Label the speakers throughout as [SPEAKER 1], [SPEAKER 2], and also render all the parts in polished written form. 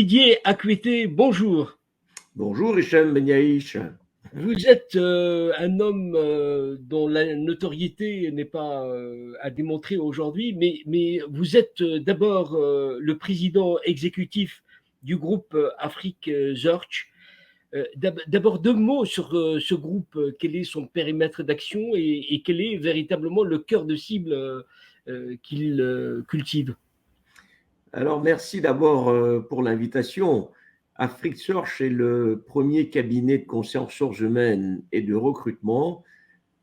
[SPEAKER 1] Didier Akwete, bonjour.
[SPEAKER 2] Bonjour Hichem Ben Yaïch.
[SPEAKER 1] Vous êtes un homme dont la notoriété n'est pas à démontrer aujourd'hui, mais vous êtes d'abord le président exécutif du groupe Afrique Search. D'abord, deux mots sur ce groupe. Quel est son périmètre d'action et quel est véritablement le cœur de cible qu'il cultive?
[SPEAKER 2] Alors merci d'abord pour l'invitation. Afrique Search est le premier cabinet de conseil en ressources humaines et de recrutement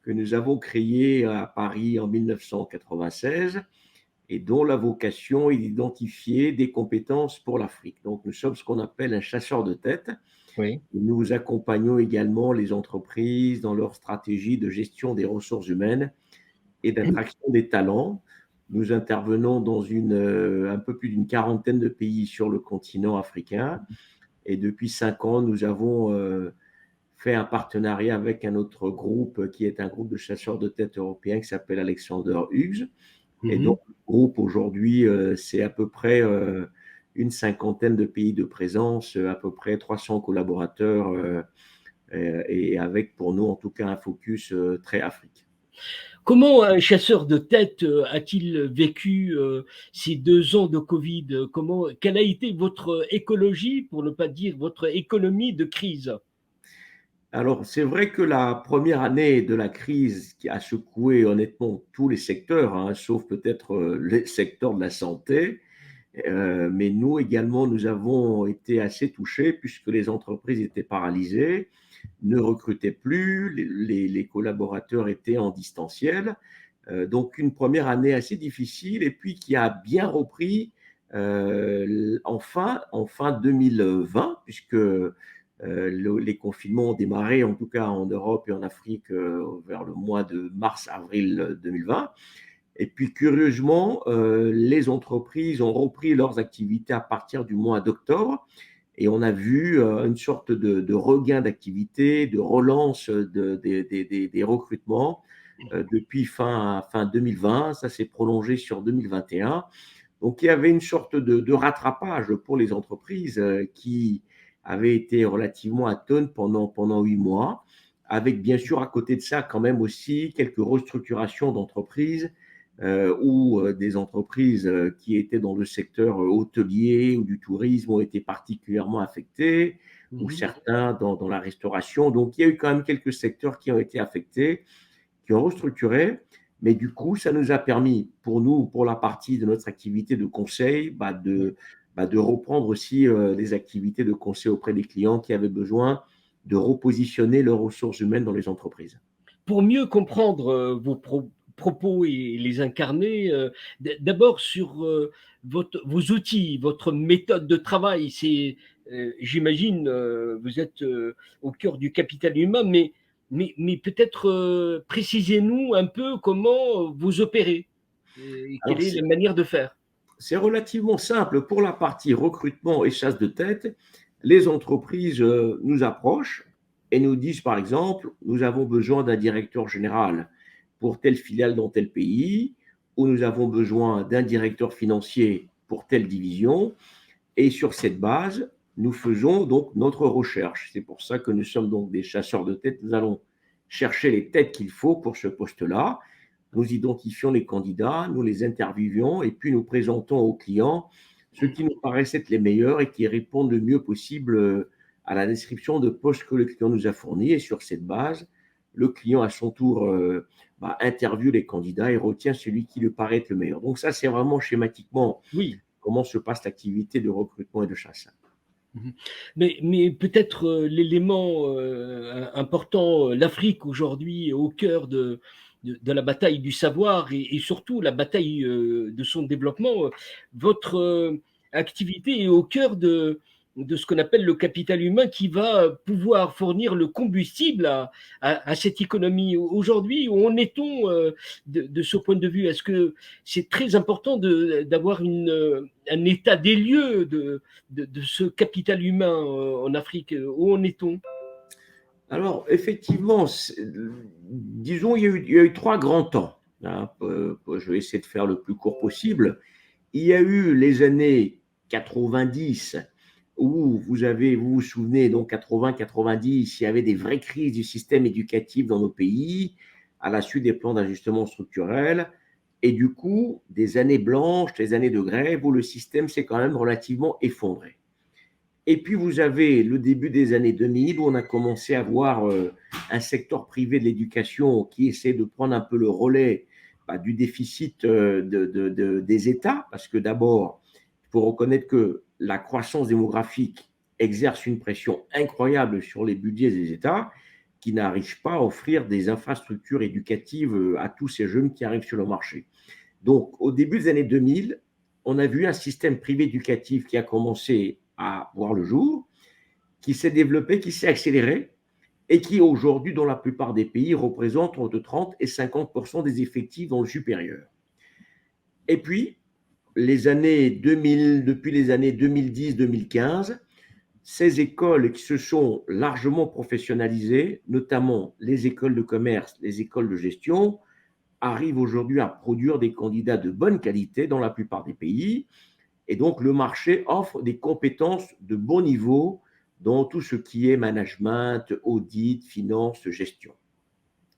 [SPEAKER 2] que nous avons créé à Paris en 1996 et dont la vocation est d'identifier des compétences pour l'Afrique. Donc nous sommes ce qu'on appelle un chasseur de tête.
[SPEAKER 1] Oui.
[SPEAKER 2] Nous accompagnons également les entreprises dans leur stratégie de gestion des ressources humaines et d'attraction des talents. Nous intervenons dans un peu plus d'une quarantaine de pays sur le continent africain. Et depuis 5 ans, nous avons fait un partenariat avec un autre groupe qui est un groupe de chasseurs de tête européens qui s'appelle Alexander Hughes. Et donc, le groupe aujourd'hui, c'est à peu près une cinquantaine de pays de présence, à peu près 300 collaborateurs, et avec pour nous en tout cas un focus très Afrique.
[SPEAKER 1] Comment un chasseur de tête a-t-il vécu ces 2 ans de Covid? Quelle a été votre écologie, pour ne pas dire votre économie de crise?
[SPEAKER 2] Alors, c'est vrai que la première année de la crise qui a secoué honnêtement tous les secteurs, hein, sauf peut-être le secteur de la santé, mais nous également, nous avons été assez touchés puisque les entreprises étaient paralysées, ne recrutaient plus, les collaborateurs étaient en distanciel. Donc, une première année assez difficile et puis qui a bien repris en fin 2020, puisque les confinements ont démarré, en tout cas en Europe et en Afrique, vers le mois de mars-avril 2020. Et puis, curieusement, les entreprises ont repris leurs activités à partir du mois d'octobre. Et on a vu une sorte de regain d'activité, de relance des recrutements depuis fin 2020. Ça s'est prolongé sur 2021. Donc, il y avait une sorte de rattrapage pour les entreprises qui avaient été relativement atones pendant 8 mois, avec bien sûr à côté de ça quand même aussi quelques restructurations d'entreprises où des entreprises qui étaient dans le secteur hôtelier ou du tourisme ont été particulièrement affectées, ou certains dans la restauration. Donc, il y a eu quand même quelques secteurs qui ont été affectés, qui ont restructuré. Mais du coup, ça nous a permis, pour nous, pour la partie de notre activité de conseil, de reprendre aussi les activités de conseil auprès des clients qui avaient besoin de repositionner leurs ressources humaines dans les entreprises.
[SPEAKER 1] Pour mieux comprendre vos propos et les incarner, d'abord sur vos outils, votre méthode de travail. J'imagine, vous êtes au cœur du capital humain, mais peut-être précisez-nous un peu comment vous opérez et quelle
[SPEAKER 2] Alors,
[SPEAKER 1] est la manière de faire.
[SPEAKER 2] c'est relativement simple. Pour la partie recrutement et chasse de tête, les entreprises nous approchent et nous disent, par exemple, nous avons besoin d'un directeur général pour telle filiale dans tel pays, ou nous avons besoin d'un directeur financier pour telle division. Et sur cette base, nous faisons donc notre recherche. C'est pour ça que nous sommes donc des chasseurs de tête. Nous allons chercher les têtes qu'il faut pour ce poste-là. Nous identifions les candidats, nous les interviewons et puis nous présentons aux clients ceux qui nous paraissent être les meilleurs et qui répondent le mieux possible à la description de poste que le client nous a fourni. Et sur cette base, le client, à son tour, interviewe les candidats et retient celui qui lui paraît être le meilleur. Donc ça, c'est vraiment schématiquement
[SPEAKER 1] Oui.
[SPEAKER 2] comment se passe l'activité de recrutement et de chasse.
[SPEAKER 1] Mais peut-être l'élément important, l'Afrique aujourd'hui est au cœur de la bataille du savoir et surtout la bataille de son développement. Votre activité est au cœur de ce qu'on appelle le capital humain qui va pouvoir fournir le combustible à cette économie. Aujourd'hui, où en est-on de ce point de vue? Est-ce que c'est très important d'avoir un état des lieux de ce capital humain en Afrique? Où en est-on?
[SPEAKER 2] Alors, effectivement, disons, il y a eu 3 grands temps, hein. Je vais essayer de faire le plus court possible. Il y a eu les années 90 où vous vous souvenez, donc 80-90, il y avait des vraies crises du système éducatif dans nos pays, à la suite des plans d'ajustement structurel, et du coup, des années blanches, des années de grève, où le système s'est quand même relativement effondré. Et puis, vous avez le début des années 2000, où on a commencé à voir un secteur privé de l'éducation qui essaie de prendre un peu le relais du déficit des États, parce que d'abord, il faut reconnaître que la croissance démographique exerce une pression incroyable sur les budgets des États qui n'arrivent pas à offrir des infrastructures éducatives à tous ces jeunes qui arrivent sur le marché. Donc, au début des années 2000, on a vu un système privé éducatif qui a commencé à voir le jour, qui s'est développé, qui s'est accéléré et qui aujourd'hui, dans la plupart des pays, représente entre 30 et 50% des effectifs dans le supérieur. Et puis, les années 2000, depuis les années 2010-2015, ces écoles qui se sont largement professionnalisées, notamment les écoles de commerce, les écoles de gestion, arrivent aujourd'hui à produire des candidats de bonne qualité dans la plupart des pays. Et donc, le marché offre des compétences de bon niveau dans tout ce qui est management, audit, finance, gestion.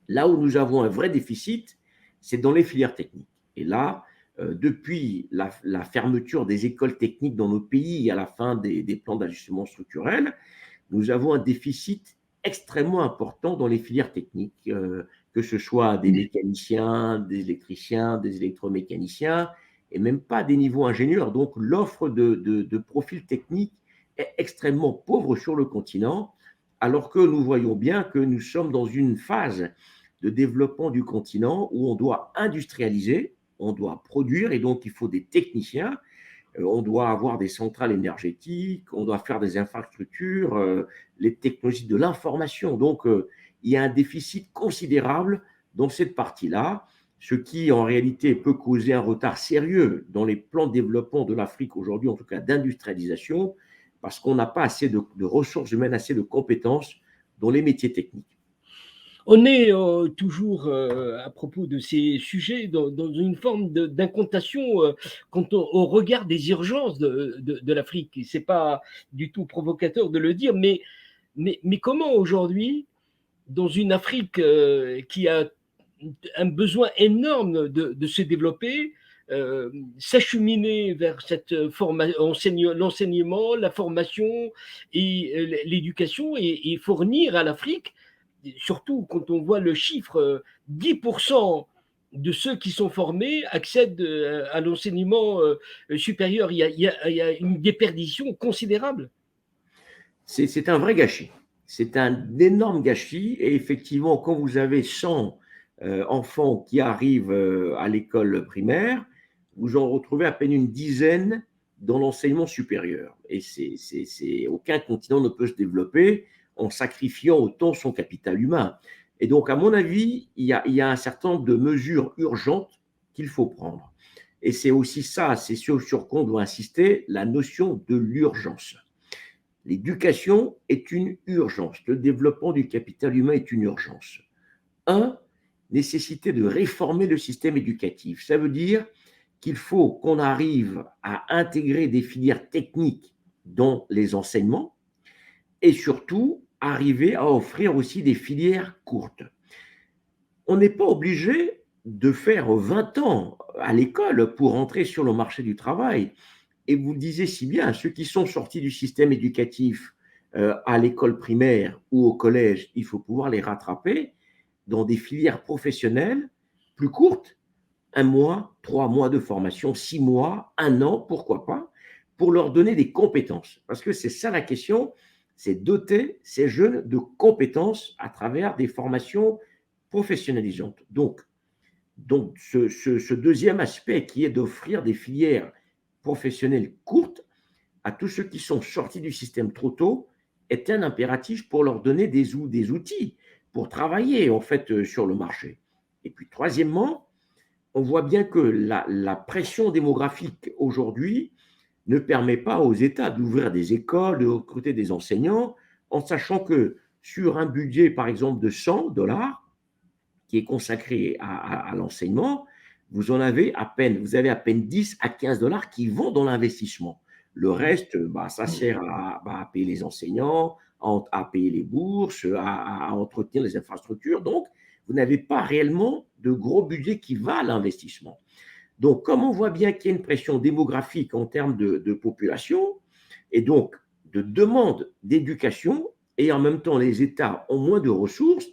[SPEAKER 2] Là où nous avons un vrai déficit, c'est dans les filières techniques. Et là, depuis la fermeture des écoles techniques dans nos pays à la fin des plans d'ajustement structurel, nous avons un déficit extrêmement important dans les filières techniques, que ce soit des mécaniciens, des électriciens, des électromécaniciens, et même pas des niveaux ingénieurs. Donc, l'offre de profils techniques est extrêmement pauvre sur le continent, alors que nous voyons bien que nous sommes dans une phase de développement du continent où on doit industrialiser, on doit produire, et donc il faut des techniciens, on doit avoir des centrales énergétiques, on doit faire des infrastructures, les technologies de l'information. Donc, il y a un déficit considérable dans cette partie-là, ce qui en réalité peut causer un retard sérieux dans les plans de développement de l'Afrique aujourd'hui, en tout cas d'industrialisation, parce qu'on n'a pas assez de ressources humaines, assez de compétences dans les métiers techniques.
[SPEAKER 1] On est toujours, à propos de ces sujets, dans une forme d'incantation quand on regarde des urgences de l'Afrique. Ce n'est pas du tout provocateur de le dire, mais comment aujourd'hui, dans une Afrique qui a un besoin énorme de se développer, s'acheminer vers l'enseignement, la formation et l'éducation et fournir à l'Afrique, surtout quand on voit le chiffre, 10% de ceux qui sont formés accèdent à l'enseignement supérieur. Il y a une déperdition considérable.
[SPEAKER 2] C'est un vrai gâchis. C'est un énorme gâchis. Et effectivement, quand vous avez 100 enfants qui arrivent à l'école primaire, vous en retrouvez à peine une dizaine dans l'enseignement supérieur. Et aucun continent ne peut se développer en sacrifiant autant son capital humain. Et donc, à mon avis, il y a un certain nombre de mesures urgentes qu'il faut prendre. Et c'est aussi ça, c'est sur quoi on doit insister, la notion de l'urgence. L'éducation est une urgence. Le développement du capital humain est une urgence. Un, nécessité de réformer le système éducatif. Ça veut dire qu'il faut qu'on arrive à intégrer des filières techniques dans les enseignements et surtout arriver à offrir aussi des filières courtes. On n'est pas obligé de faire 20 ans à l'école pour entrer sur le marché du travail. Et vous le disiez si bien, ceux qui sont sortis du système éducatif à l'école primaire ou au collège, il faut pouvoir les rattraper dans des filières professionnelles plus courtes, 1 mois, 3 mois de formation, 6 mois, 1 an, pourquoi pas, pour leur donner des compétences. Parce que c'est ça la question, c'est doter ces jeunes de compétences à travers des formations professionnalisantes. Donc ce deuxième aspect qui est d'offrir des filières professionnelles courtes à tous ceux qui sont sortis du système trop tôt est un impératif pour leur donner des outils pour travailler en fait sur le marché. Et puis troisièmement, on voit bien que la pression démographique aujourd'hui ne permet pas aux États d'ouvrir des écoles, de recruter des enseignants, en sachant que sur un budget, par exemple, de 100 dollars, qui est consacré à l'enseignement, vous avez à peine 10 à 15 dollars qui vont dans l'investissement. Le reste, ça sert à payer les enseignants, à payer les bourses, à entretenir les infrastructures. Donc, vous n'avez pas réellement de gros budget qui va à l'investissement. Donc, comme on voit bien qu'il y a une pression démographique en termes de population et donc de demande d'éducation, et en même temps les États ont moins de ressources,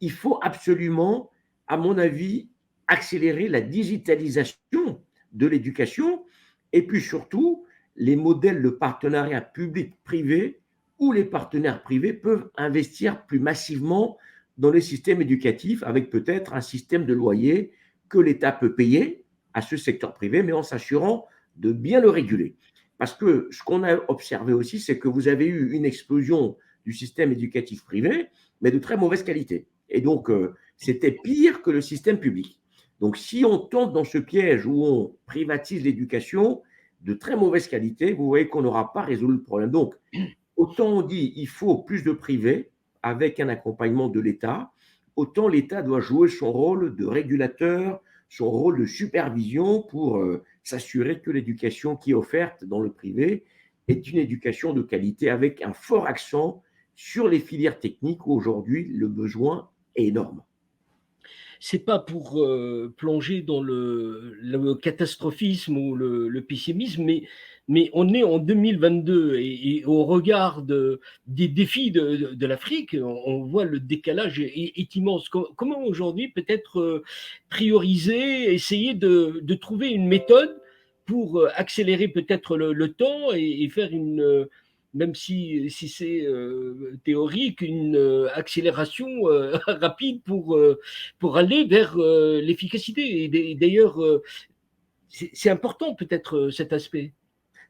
[SPEAKER 2] il faut absolument, à mon avis, accélérer la digitalisation de l'éducation et puis surtout les modèles de partenariat public-privé où les partenaires privés peuvent investir plus massivement dans les systèmes éducatifs avec peut-être un système de loyer que l'État peut payer à ce secteur privé, mais en s'assurant de bien le réguler. Parce que ce qu'on a observé aussi, c'est que vous avez eu une explosion du système éducatif privé, mais de très mauvaise qualité. Et donc, c'était pire que le système public. Donc, si on tombe dans ce piège où on privatise l'éducation de très mauvaise qualité, vous voyez qu'on n'aura pas résolu le problème. Donc, autant on dit il faut plus de privé avec un accompagnement de l'État, autant l'État doit jouer son rôle de régulateur, son rôle de supervision pour s'assurer que l'éducation qui est offerte dans le privé est une éducation de qualité avec un fort accent sur les filières techniques où aujourd'hui le besoin est énorme.
[SPEAKER 1] C'est pas pour plonger dans le catastrophisme ou le pessimisme, mais on est en 2022 et au regard des défis de l'Afrique, on voit le décalage est immense. Comment aujourd'hui peut-être prioriser, essayer de trouver une méthode pour accélérer peut-être le temps et faire une, même si c'est théorique, une accélération rapide pour aller vers l'efficacité. Et d'ailleurs, c'est important peut-être cet aspect.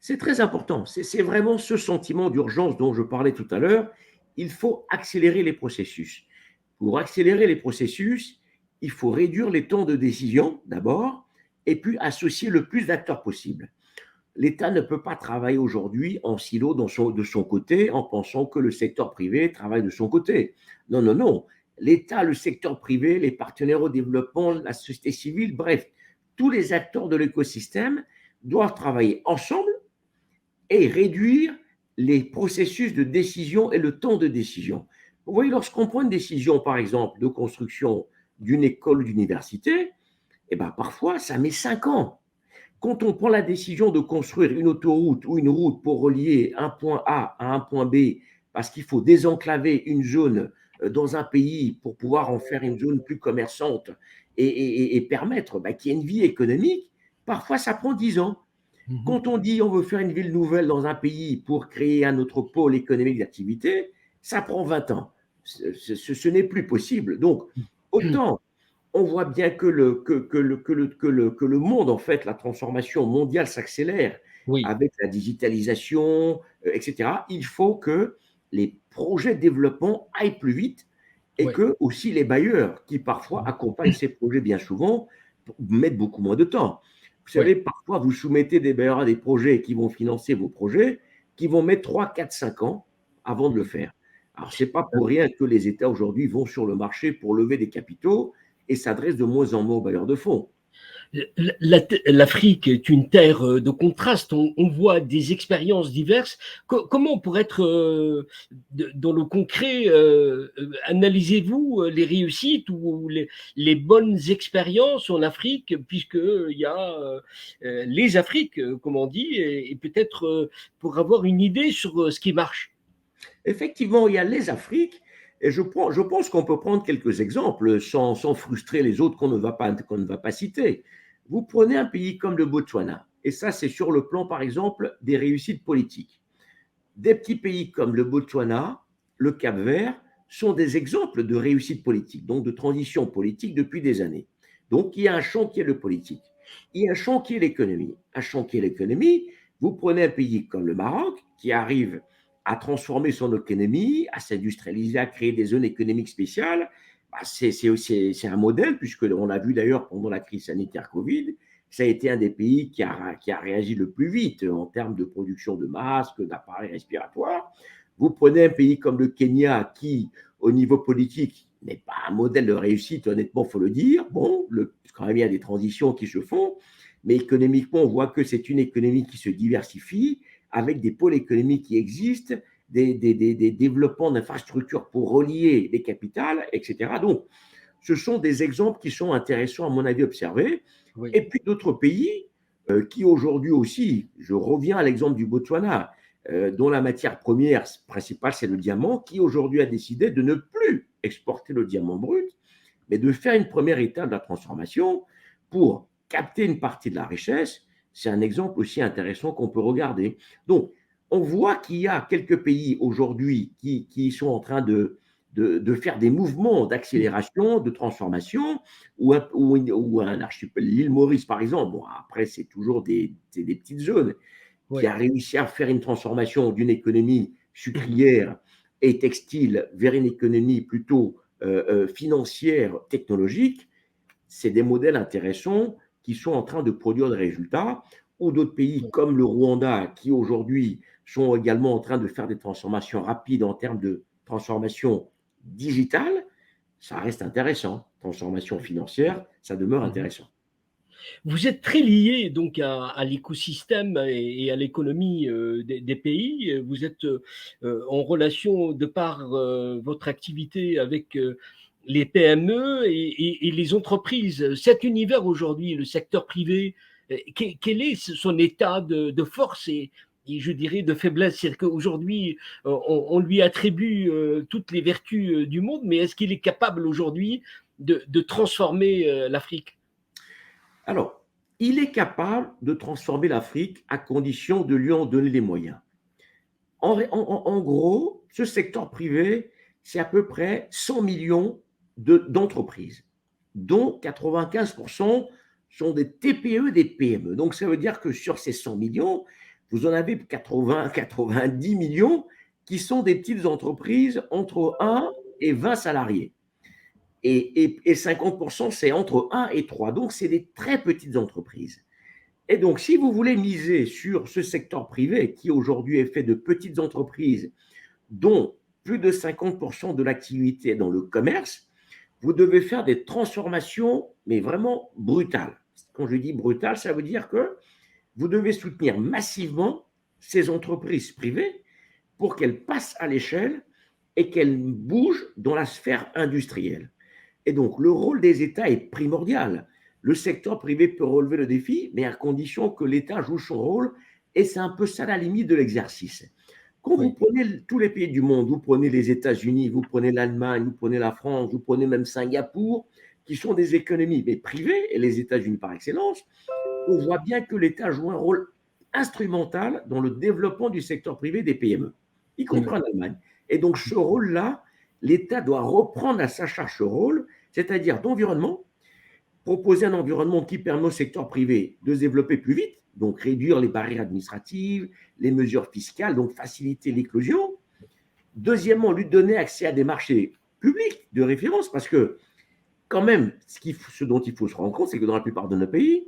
[SPEAKER 2] C'est très important. C'est vraiment ce sentiment d'urgence dont je parlais tout à l'heure. Il faut accélérer les processus. Pour accélérer les processus, il faut réduire les temps de décision d'abord et puis associer le plus d'acteurs possible. L'État ne peut pas travailler aujourd'hui en silo de son côté en pensant que le secteur privé travaille de son côté. Non, non, non. L'État, le secteur privé, les partenaires au développement, la société civile, bref, tous les acteurs de l'écosystème doivent travailler ensemble et réduire les processus de décision et le temps de décision. Vous voyez, lorsqu'on prend une décision, par exemple, de construction d'une école ou d'université, eh ben, parfois, ça met 5 ans. Quand on prend la décision de construire une autoroute ou une route pour relier un point A à un point B, parce qu'il faut désenclaver une zone dans un pays pour pouvoir en faire une zone plus commerçante et permettre qu'il y ait une vie économique, parfois ça prend 10 ans. Quand on dit on veut faire une ville nouvelle dans un pays pour créer un autre pôle économique d'activité, ça prend 20 ans. Ce n'est plus possible. Donc, autant on voit bien que le monde, en fait, la transformation mondiale s'accélère
[SPEAKER 1] Oui.
[SPEAKER 2] avec la digitalisation, etc. Il faut que les projets de développement aillent plus vite et
[SPEAKER 1] Ouais.
[SPEAKER 2] que aussi les bailleurs, qui parfois accompagnent ces projets bien souvent, mettent beaucoup moins de temps. Vous savez,
[SPEAKER 1] Ouais.
[SPEAKER 2] parfois, vous soumettez des bailleurs à des projets qui vont financer vos projets, qui vont mettre 3, 4, 5 ans avant de le faire. Alors, ce n'est pas pour rien que les États aujourd'hui vont sur le marché pour lever des capitaux et s'adressent de moins en moins aux bailleurs de fonds.
[SPEAKER 1] L'Afrique est une terre de contraste. On voit des expériences diverses. Comment, pour être dans le concret, analysez-vous les réussites ou les bonnes expériences en Afrique, puisqu'il y a les Afriques, comme on dit, et peut-être pour avoir une idée sur ce qui marche.
[SPEAKER 2] Effectivement, il y a les Afriques, et je pense qu'on peut prendre quelques exemples sans frustrer les autres qu'on ne va pas citer. Vous prenez un pays comme le Botswana, et ça c'est sur le plan par exemple des réussites politiques. Des petits pays comme le Botswana, le Cap-Vert, sont des exemples de réussite politique, donc de transition politique depuis des années. Donc il y a un champ qui est le politique, il y a un champ qui est l'économie. Un champ qui est l'économie, vous prenez un pays comme le Maroc qui arrive à transformer son économie, à s'industrialiser, à créer des zones économiques spéciales. C'est un modèle, puisqu'on l'a vu d'ailleurs pendant la crise sanitaire Covid, ça a été un des pays qui a réagi le plus vite en termes de production de masques, d'appareils respiratoires. Vous prenez un pays comme le Kenya qui, au niveau politique, n'est pas un modèle de réussite, honnêtement, il faut le dire. Bon, quand même, il y a des transitions qui se font, mais économiquement, on voit que c'est une économie qui se diversifie avec des pôles économiques qui existent, des développements d'infrastructures pour relier les capitales, etc. Donc, ce sont des exemples qui sont intéressants, à mon avis, observés.
[SPEAKER 1] Oui.
[SPEAKER 2] Et puis d'autres pays qui aujourd'hui aussi, je reviens à l'exemple du Botswana, dont la matière première principale, c'est le diamant, qui aujourd'hui a décidé de ne plus exporter le diamant brut, mais de faire une première étape de la transformation pour capter une partie de la richesse. C'est un exemple aussi intéressant qu'on peut regarder. Donc, on voit qu'il y a quelques pays aujourd'hui qui sont en train de faire des mouvements d'accélération, de transformation, ou un archipel, l'île Maurice par exemple. Bon, après, c'est toujours des petites zones qui
[SPEAKER 1] Oui.
[SPEAKER 2] a réussi à faire une transformation d'une économie sucrière et textile vers une économie plutôt financière, technologique. C'est des modèles intéressants qui sont en train de produire des résultats, ou d'autres pays comme le Rwanda qui aujourd'hui sont également en train de faire des transformations rapides en termes de transformation digitale. Ça reste intéressant. Transformation financière, ça demeure intéressant.
[SPEAKER 1] Vous êtes très lié donc à l'écosystème et à l'économie des pays. Vous êtes en relation de par votre activité avec les PME et les entreprises. Cet univers aujourd'hui, le secteur privé, quel est son état de force et je dirais de faiblesse? C'est-à-dire qu'aujourd'hui, on lui attribue toutes les vertus du monde, mais est-ce qu'il est capable aujourd'hui de transformer l'Afrique?
[SPEAKER 2] Alors, il est capable de transformer l'Afrique à condition de lui en donner les moyens. En gros, ce secteur privé, c'est à peu près 100 millions d'entreprises, dont 95% sont des TPE, des PME. Donc, ça veut dire que sur ces 100 millions, vous en avez 80, 90 millions qui sont des petites entreprises entre 1 et 20 salariés. Et 50%, c'est entre 1 et 3. Donc, c'est des très petites entreprises. Et donc, si vous voulez miser sur ce secteur privé qui aujourd'hui est fait de petites entreprises dont plus de 50% de l'activité est dans le commerce, vous devez faire des transformations, mais vraiment brutales. Quand je dis brutales, ça veut dire que vous devez soutenir massivement ces entreprises privées pour qu'elles passent à l'échelle et qu'elles bougent dans la sphère industrielle. Et donc, le rôle des États est primordial. Le secteur privé peut relever le défi, mais à condition que l'État joue son rôle, et c'est un peu ça la limite de l'exercice. Quand vous
[SPEAKER 1] Oui.
[SPEAKER 2] prenez tous les pays du monde, vous prenez les États-Unis, vous prenez l'Allemagne, vous prenez la France, vous prenez même Singapour, qui sont des économies mais privées, et les États-Unis par excellence, on voit bien que l'État joue un rôle instrumental dans le développement du secteur privé des PME, y compris en Allemagne. Et donc, ce rôle-là, l'État doit reprendre à sa charge ce rôle, c'est-à-dire d'environnement, proposer un environnement qui permet au secteur privé de se développer plus vite, donc réduire les barrières administratives, les mesures fiscales, donc faciliter l'éclosion. Deuxièmement, lui donner accès à des marchés publics de référence, parce que quand même, ce dont il faut se rendre compte, c'est que dans la plupart de nos pays,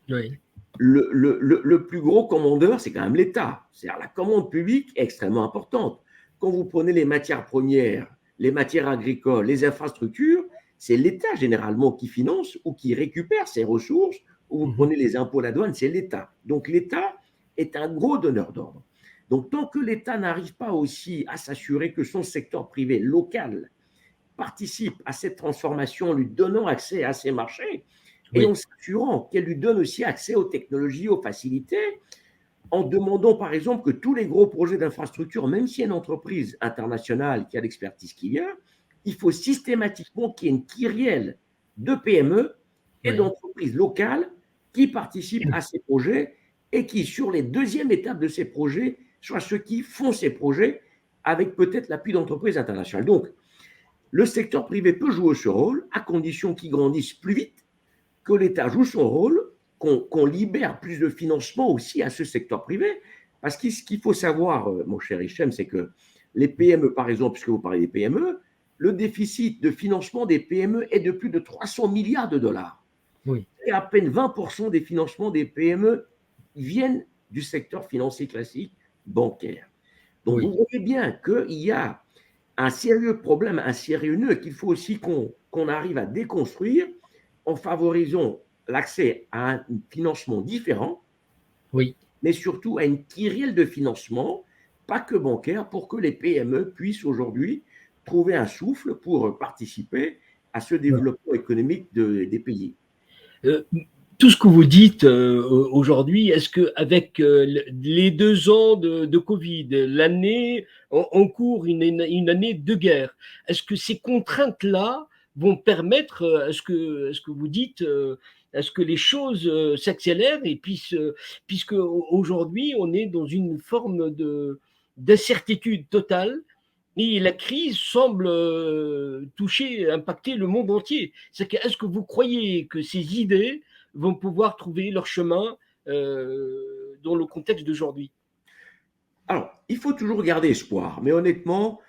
[SPEAKER 1] Oui.
[SPEAKER 2] le plus gros commandeur, c'est quand même l'État. C'est-à-dire la commande publique est extrêmement importante. Quand vous prenez les matières premières, les matières agricoles, les infrastructures, c'est l'État généralement qui finance ou qui récupère ces ressources. Ou vous prenez les impôts, la douane, c'est l'État. Donc l'État est un gros donneur d'ordre. Donc tant que l'État n'arrive pas aussi à s'assurer que son secteur privé local participe à cette transformation en lui donnant accès à ces marchés et en
[SPEAKER 1] Oui.
[SPEAKER 2] s'assurant qu'elle lui donne aussi accès aux technologies, aux facilités, en demandant par exemple que tous les gros projets d'infrastructure, même s'il y a une entreprise internationale qui a l'expertise qu'il y a, il faut systématiquement qu'il y ait une kyrielle de PME et
[SPEAKER 1] Oui.
[SPEAKER 2] d'entreprises locales qui participent à ces projets et qui, sur les deuxièmes étapes de ces projets, soient ceux qui font ces projets avec peut-être l'appui d'entreprises internationales. Donc, le secteur privé peut jouer ce rôle à condition qu'il grandisse plus vite, que l'État joue son rôle, qu'on libère plus de financement aussi à ce secteur privé. Parce que ce qu'il faut savoir, mon cher Hichem, c'est que les PME, par exemple, puisque vous parlez des PME, le déficit de financement des PME est de plus de 300 milliards de dollars.
[SPEAKER 1] Oui.
[SPEAKER 2] Et à peine 20% des financements des PME viennent du secteur financier classique bancaire. Donc vous
[SPEAKER 1] Oui.
[SPEAKER 2] voyez bien qu'il y a un sérieux problème, un sérieux nœud qu'il faut aussi qu'on arrive à déconstruire en favorisant l'accès à un financement différent,
[SPEAKER 1] Oui.
[SPEAKER 2] mais surtout à une kyrielle de financement, pas que bancaire, pour que les PME puissent aujourd'hui trouver un souffle pour participer à ce développement économique des pays.
[SPEAKER 1] Euh, Tout ce que vous dites aujourd'hui, est-ce qu'avec les 2 ans de Covid, l'année en cours, une année de guerre, est-ce que ces contraintes-là vont permettre, est-ce que vous dites, est-ce que les choses s'accélèrent et puisque aujourd'hui on est dans une forme d'incertitude totale et la crise semble toucher, impacter le monde entier. Est-ce que vous croyez que ces idées vont pouvoir trouver leur chemin dans le contexte d'aujourd'hui?
[SPEAKER 2] Alors, il faut toujours garder espoir, mais honnêtement,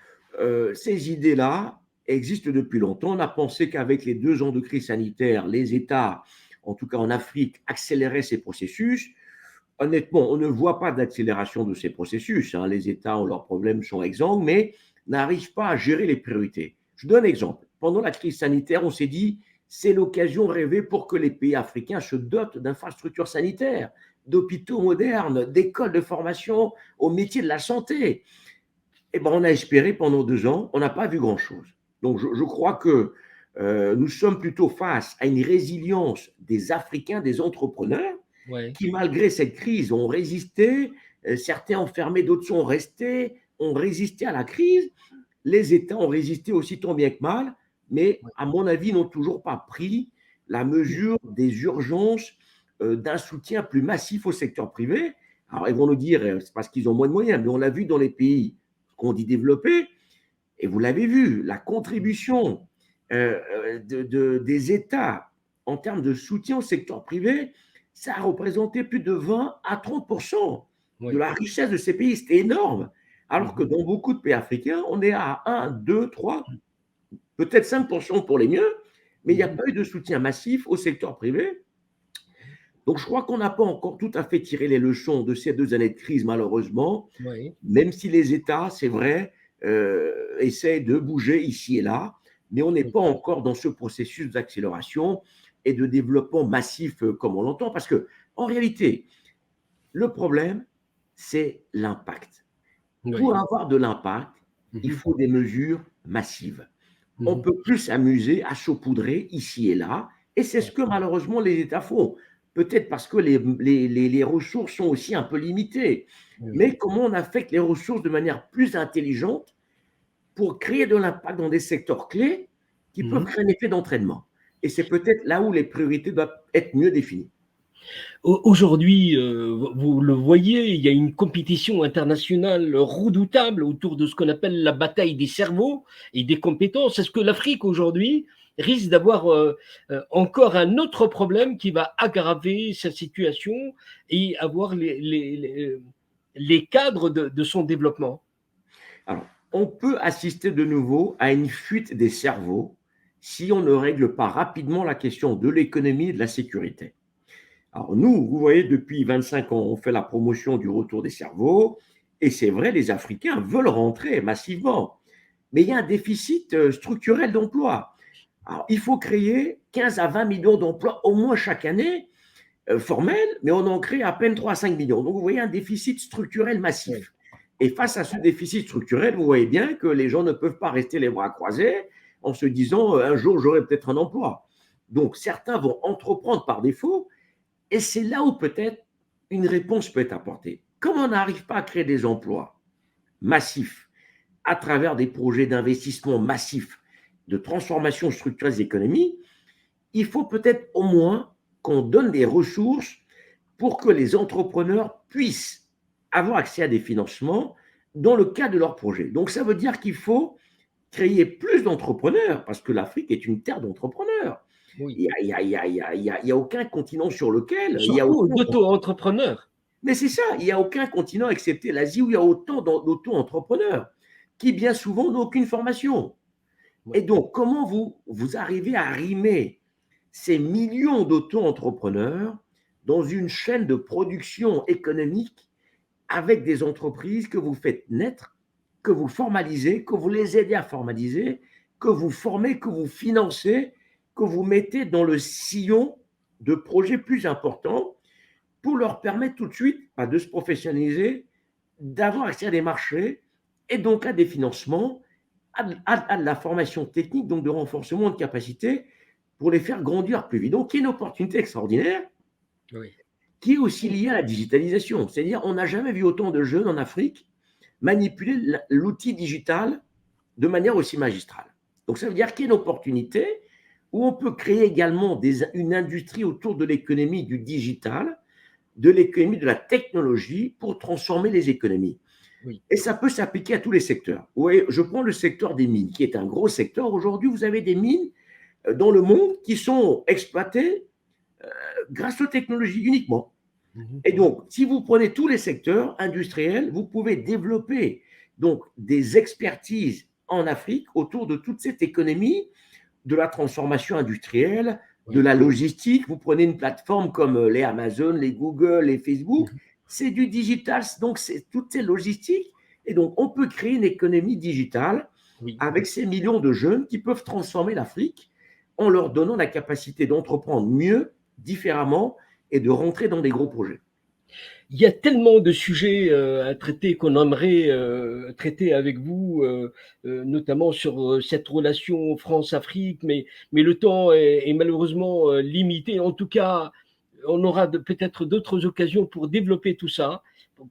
[SPEAKER 2] ces idées-là existent depuis longtemps. On a pensé qu'avec les 2 ans de crise sanitaire, les États, en tout cas en Afrique, accéléraient ces processus. Honnêtement, on ne voit pas d'accélération de ces processus, hein. Les États ont leurs problèmes, sont exsangues, mais n'arrivent pas à gérer les priorités. Je donne un exemple. Pendant la crise sanitaire, on s'est dit, c'est l'occasion rêvée pour que les pays africains se dotent d'infrastructures sanitaires, d'hôpitaux modernes, d'écoles de formation au métier de la santé. Eh ben, on a espéré pendant 2 ans, on n'a pas vu grand-chose. Donc, je crois que nous sommes plutôt face à une résilience des Africains, des entrepreneurs,
[SPEAKER 1] Ouais.
[SPEAKER 2] qui, malgré cette crise, ont résisté. Certains ont fermé, d'autres sont restés, ont résisté à la crise. Les États ont résisté aussi tant bien que mal, mais
[SPEAKER 1] Ouais.
[SPEAKER 2] à mon avis, n'ont toujours pas pris la mesure des urgences d'un soutien plus massif au secteur privé. Alors, ils vont nous dire, c'est parce qu'ils ont moins de moyens, mais on l'a vu dans les pays qu'on dit développés, et vous l'avez vu, la contribution des États en termes de soutien au secteur privé, ça a représenté plus de 20 à 30% de
[SPEAKER 1] Ouais.
[SPEAKER 2] la richesse de ces pays. C'était énorme. Alors que
[SPEAKER 1] Mhm.
[SPEAKER 2] dans beaucoup de pays africains, on est à 1, 2, 3, peut-être 5% pour les mieux, mais il n'y a
[SPEAKER 1] Mhm.
[SPEAKER 2] pas eu de soutien massif au secteur privé. Donc, je crois qu'on n'a pas encore tout à fait tiré les leçons de ces 2 années de crise, malheureusement,
[SPEAKER 1] Ouais.
[SPEAKER 2] même si les États, c'est vrai, essaient de bouger ici et là, mais on n'est
[SPEAKER 1] Ouais.
[SPEAKER 2] pas encore dans ce processus d'accélération et de développement massif comme on l'entend, parce que en réalité, le problème, c'est l'impact. Pour
[SPEAKER 1] Ouais.
[SPEAKER 2] avoir de l'impact, il
[SPEAKER 1] Mhm.
[SPEAKER 2] faut des mesures massives. On
[SPEAKER 1] Mhm.
[SPEAKER 2] peut plus s'amuser à saupoudrer ici et là, et c'est ce
[SPEAKER 1] Ouais.
[SPEAKER 2] que malheureusement les États font. Peut-être parce que les ressources sont aussi un peu limitées.
[SPEAKER 1] Oui.
[SPEAKER 2] Mais comment on affecte les ressources de manière plus intelligente pour créer de l'impact dans des secteurs clés qui peuvent
[SPEAKER 1] Mhm.
[SPEAKER 2] créer un effet d'entraînement. Et c'est peut-être là où les priorités doivent être mieux définies.
[SPEAKER 1] Aujourd'hui, vous le voyez, il y a une compétition internationale redoutable autour de ce qu'on appelle la bataille des cerveaux et des compétences. Est-ce que l'Afrique aujourd'hui risque d'avoir encore un autre problème qui va aggraver sa situation et avoir les cadres de son développement?
[SPEAKER 2] Alors, on peut assister de nouveau à une fuite des cerveaux si on ne règle pas rapidement la question de l'économie et de la sécurité. Alors nous, vous voyez, depuis 25 ans, on fait la promotion du retour des cerveaux, et c'est vrai, les Africains veulent rentrer massivement, mais il y a un déficit structurel d'emploi. Alors, il faut créer 15 à 20 millions d'emplois au moins chaque année, formels, mais on en crée à peine 3 à 5 millions. Donc, vous voyez un déficit structurel
[SPEAKER 1] Oui.
[SPEAKER 2] massif. Et face à ce déficit structurel, vous voyez bien que les gens ne peuvent pas rester les bras croisés en se disant un jour j'aurai peut-être un emploi. Donc, certains vont entreprendre par défaut, et c'est là où peut-être une réponse peut être apportée. Comme on n'arrive pas à créer des emplois massifs à travers des projets d'investissement massifs, de transformation structurelle des économies, il faut peut-être au moins qu'on donne des ressources pour que les entrepreneurs puissent avoir accès à des financements dans le cadre de leurs projets. Donc ça veut dire qu'il faut créer plus d'entrepreneurs, parce que l'Afrique est une terre d'entrepreneurs.
[SPEAKER 1] Oui.
[SPEAKER 2] Il y a aucun continent sur lequel il y a
[SPEAKER 1] Surtout
[SPEAKER 2] autant.
[SPEAKER 1] d'auto-entrepreneurs.
[SPEAKER 2] Mais c'est ça, il n'y a aucun continent, excepté l'Asie, où il y a autant d'auto-entrepreneurs qui, bien souvent, n'ont aucune formation. Et
[SPEAKER 1] Oui.
[SPEAKER 2] donc, comment vous arrivez à rimer ces millions d'auto-entrepreneurs dans une chaîne de production économique avec des entreprises que vous faites naître, que vous formalisez, que vous les aidez à formaliser, que vous formez, que vous financez, que vous mettez dans le sillon de projets plus importants pour leur permettre tout de suite de se professionnaliser, d'avoir accès à des marchés et donc à des financements, à de la formation technique, donc de renforcement de capacité pour les faire grandir plus vite. Donc, il y a une opportunité extraordinaire
[SPEAKER 1] Oui.
[SPEAKER 2] qui est aussi liée à la digitalisation. C'est-à-dire, on n'a jamais vu autant de jeunes en Afrique manipuler l'outil digital de manière aussi magistrale. Donc, ça veut dire qu'il y a une opportunité où on peut créer également une industrie autour de l'économie du digital, de l'économie de la technologie pour transformer les économies.
[SPEAKER 1] Oui.
[SPEAKER 2] Et ça peut s'appliquer à tous les secteurs. Vous voyez, je prends le secteur des mines, qui est un gros secteur. Aujourd'hui, vous avez des mines dans le monde qui sont exploitées grâce aux technologies uniquement. Et donc, si vous prenez tous les secteurs industriels, vous pouvez développer donc des expertises en Afrique autour de toute cette économie de la transformation industrielle, de la logistique. Vous prenez une plateforme comme les Amazon, les Google, les Facebook, c'est du digital, donc c'est toutes ces logistiques. Et donc, on peut créer une économie digitale avec ces millions de jeunes qui peuvent transformer l'Afrique en leur donnant la capacité d'entreprendre mieux, différemment et de rentrer dans des gros projets.
[SPEAKER 1] Il y a tellement de sujets à traiter qu'on aimerait traiter avec vous, notamment sur cette relation France-Afrique, mais le temps est malheureusement limité. En tout cas, on aura peut-être d'autres occasions pour développer tout ça,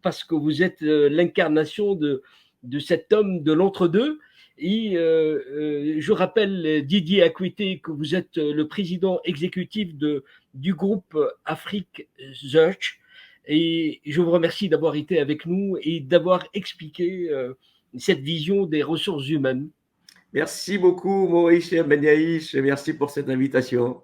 [SPEAKER 1] parce que vous êtes l'incarnation de cet homme de l'entre-deux. Et je rappelle, Didier Akwete, que vous êtes le président exécutif du groupe Afrique Search. Et je vous remercie d'avoir été avec nous et d'avoir expliqué cette vision des ressources humaines.
[SPEAKER 2] Merci beaucoup, Maurice Benyaïch, et merci pour cette invitation.